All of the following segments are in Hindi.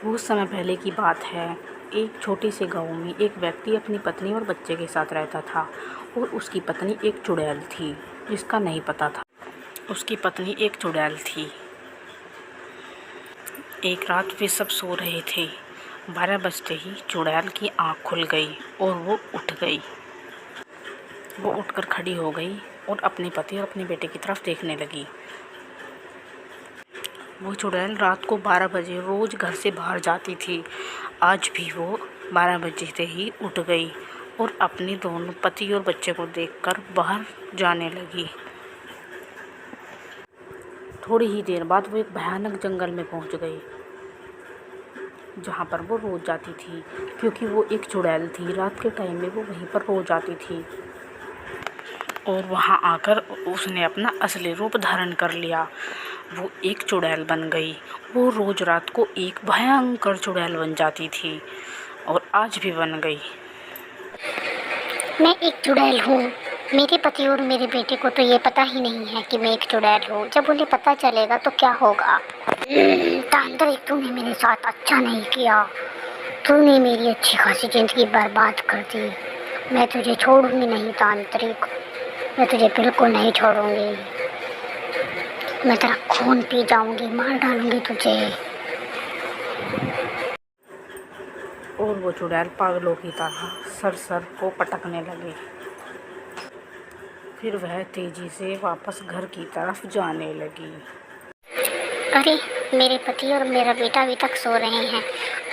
बहुत समय पहले की बात है। एक छोटे से गांव में एक व्यक्ति अपनी पत्नी और बच्चे के साथ रहता था और उसकी पत्नी एक चुड़ैल थी जिसका नहीं पता था। उसकी पत्नी एक चुड़ैल थी। एक रात वे सब सो रहे थे। 12 बजते ही चुड़ैल की आँख खुल गई और वो उठ गई। वो उठकर खड़ी हो गई और अपने पति और अपने बेटे की तरफ देखने लगी। वो चुड़ैल रात को 12 बजे रोज़ घर से बाहर जाती थी। आज भी वो 12 बजते ही उठ गई और अपने दोनों पति और बच्चे को देखकर बाहर जाने लगी। थोड़ी ही देर बाद वो एक भयानक जंगल में पहुंच गई जहां पर वो रोज़ जाती थी, क्योंकि वो एक चुड़ैल थी। रात के टाइम में वो वहीं पर रोज़ आती थी और वहां आकर उसने अपना असली रूप धारण कर लिया। वो एक चुड़ैल बन गई। वो रोज़ रात को एक भयंकर चुड़ैल बन जाती थी और आज भी बन गई। मैं एक चुड़ैल हूँ। मेरे पति और मेरे बेटे को तो ये पता ही नहीं है कि मैं एक चुड़ैल हूँ। जब उन्हें पता चलेगा तो क्या होगा। तांत्रिक, तूने मेरे साथ अच्छा नहीं किया। तूने मेरी अच्छी खासी जिंदगी बर्बाद कर दी। मैं तुझे छोड़ूंगी नहीं तांत्रिक, मैं तुझे बिल्कुल नहीं छोड़ूंगी। मैं तेरा खून पी जाऊंगी, मार डालूंगी तुझे। और वो चुड़ैल पागलों की तरह सर को पटकने लगी। फिर वह तेजी से वापस घर की तरफ जाने लगी। अरे, मेरे पति और मेरा बेटा अभी तक सो रहे हैं।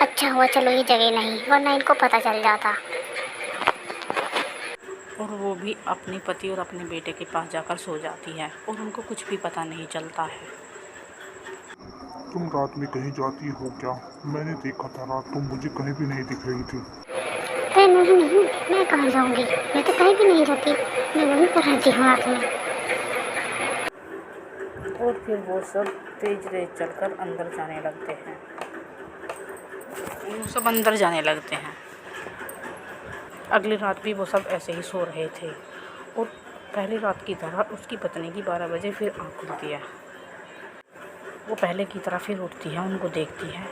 अच्छा हुआ चलो ये जगह नहीं, वरना इनको पता चल जाता। और वो भी अपने पति और अपने बेटे के पास जाकर सो जाती है और उनको कुछ भी पता नहीं चलता है। तुम रात में कहीं जाती हो क्या? मैंने देखा था रात तुम मुझे कहीं भी नहीं दिख रही थी। नहीं, मैं कहाँ जाऊंगी। मैं तो कहीं भी नहीं जाती, मैं वहीं पर रहती हूँ रात में। और फिर वो सब तेज चलकर अंदर जाने लगते हैं। वो सब अंदर जाने लगते हैं। अगली रात भी वो सब ऐसे ही सो रहे थे और पहली रात की तरह उसकी पत्नी की 12 बजे फिर आँख खुलती है। वो पहले की तरह फिर उठती है, उनको देखती है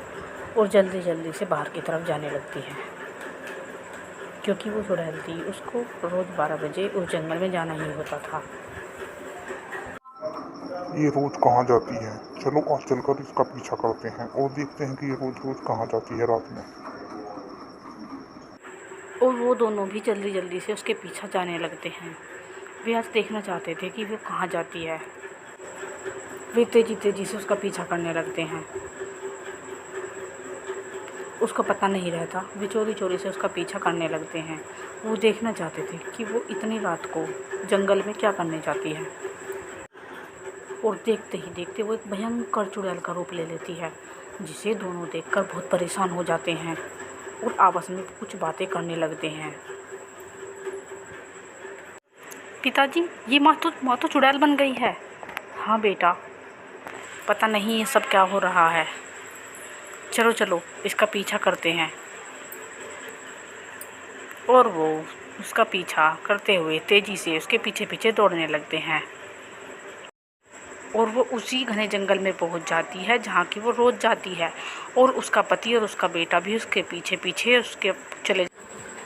और जल्दी जल्दी से बाहर की तरफ जाने लगती है, क्योंकि वो चुड़ैल थी। उसको रोज़ 12 बजे उस जंगल में जाना ही होता था। ये रोज कहाँ जाती है? चलो आज चलकर इसका पीछा करते हैं और देखते हैं कि ये रोज रोज कहाँ जाती है रात में। और वो दोनों भी जल्दी जल्दी से उसके पीछा जाने लगते हैं। वे आज देखना चाहते थे कि वो कहाँ जाती है। वे तेजी तेजी से उसका पीछा करने लगते हैं। उसको पता नहीं रहता, वे चोरी चोरी से उसका पीछा करने लगते हैं। वो देखना चाहते थे कि वो इतनी रात को जंगल में क्या करने जाती है। और देखते ही देखते वो एक भयंकर चुड़ैल का रूप ले लेती है, जिसे दोनों देखकर बहुत परेशान हो जाते हैं और आपस में कुछ बातें करने लगते हैं। पिताजी, ये माँ तो चुड़ैल बन गई है। हाँ बेटा, पता नहीं ये सब क्या हो रहा है। चलो चलो इसका पीछा करते हैं। और वो उसका पीछा करते हुए तेजी से उसके पीछे पीछे दौड़ने लगते हैं और वो उसी घने जंगल में पहुंच जाती है जहाँ की वो रोज़ जाती है। और उसका पति और उसका बेटा भी उसके पीछे पीछे उसके चले।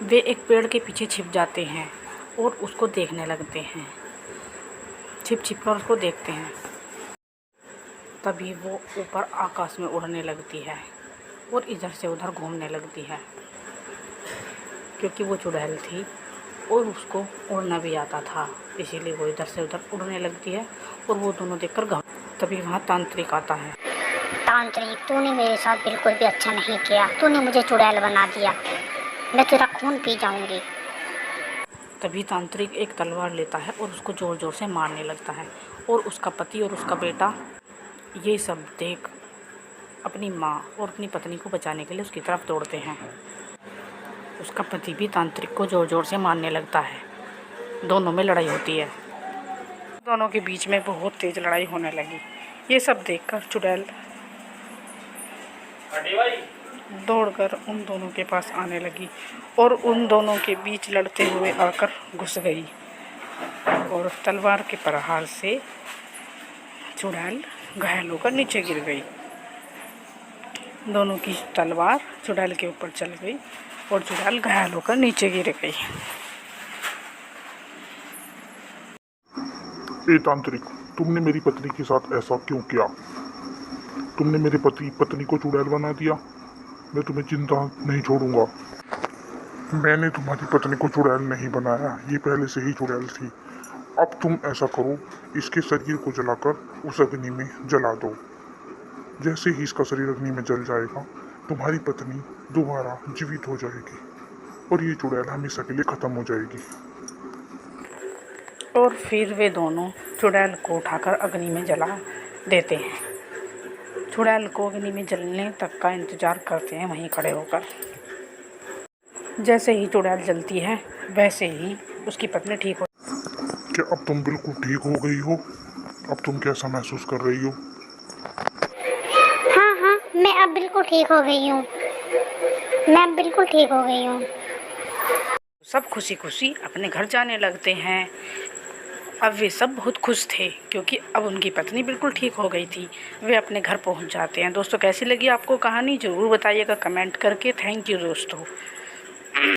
वे एक पेड़ के पीछे छिप जाते हैं और उसको देखने लगते हैं। छिप छिप कर उसको देखते हैं। तभी वो ऊपर आकाश में उड़ने लगती है और इधर से उधर घूमने लगती है, क्योंकि वो चुड़ैल थी और उसको उड़ना भी आता था, इसीलिए वो इधर से उधर उड़ने लगती है। और वो दोनों देखकर तभी वहाँ तांत्रिक आता है। तांत्रिक, तूने मेरे साथ बिल्कुल भी अच्छा नहीं किया। तूने मुझे चुड़ैल बना दिया। मैं तेरा खून पी जाऊंगी। तभी तांत्रिक एक तलवार लेता है और उसको ज़ोर ज़ोर से मारने लगता है। और उसका पति और उसका बेटा ये सब देख अपनी माँ और अपनी पत्नी को बचाने के लिए उसकी तरफ दौड़ते हैं। उसका पति भी तांत्रिक को ज़ोर ज़ोर से मारने लगता है। दोनों में लड़ाई होती है। दोनों के बीच में बहुत तेज़ लड़ाई होने लगी। ये सब देखकर चुड़ैल दौड़कर उन दोनों के पास आने लगी और उन दोनों के बीच लड़ते हुए आकर घुस गई और तलवार के प्रहार से चुड़ैल घायल होकर नीचे गिर गई। दोनों की तलवार चुड़ैल के ऊपर चल गई और चुड़ैल घायल होकर नीचे गिर गई। ए तांत्रिक, तुमने मेरी पत्नी के साथ ऐसा क्यों किया? तुमने मेरे पत्नी को चुड़ैल बना दिया। मैं तुम्हें जिंदा नहीं छोड़ूंगा। मैंने तुम्हारी पत्नी को चुड़ैल नहीं बनाया, ये पहले से ही चुड़ैल थी। अब तुम ऐसा करो, इसके शरीर को जलाकर उस अग्नि में जला दो। जैसे ही इसका शरीर अग्नि में जल जाएगा, तुम्हारी पत्नी दोबारा जीवित हो जाएगी और ये चुड़ैल हमेशा के लिए खत्म हो जाएगी। और फिर वे दोनों चुड़ैल को उठाकर अग्नि में जला देते हैं। चुड़ैल को अग्नि में जलने तक का इंतज़ार करते हैं वहीं खड़े होकर। जैसे ही चुड़ैल जलती है वैसे ही उसकी पत्नी ठीक हो। क्या अब तुम बिल्कुल ठीक हो गई हो? अब तुम कैसा महसूस कर रही हो? हाँ हाँ, मैं अब बिल्कुल ठीक हो गई हूँ। मैं अब बिल्कुल ठीक हो गई हूँ। सब खुशी खुशी अपने घर जाने लगते हैं। अब वे सब बहुत खुश थे क्योंकि अब उनकी पत्नी बिल्कुल ठीक हो गई थी। वे अपने घर पहुंच जाते हैं। दोस्तों, कैसी लगी आपको कहानी ज़रूर बताइएगा कमेंट करके। थैंक यू दोस्तों।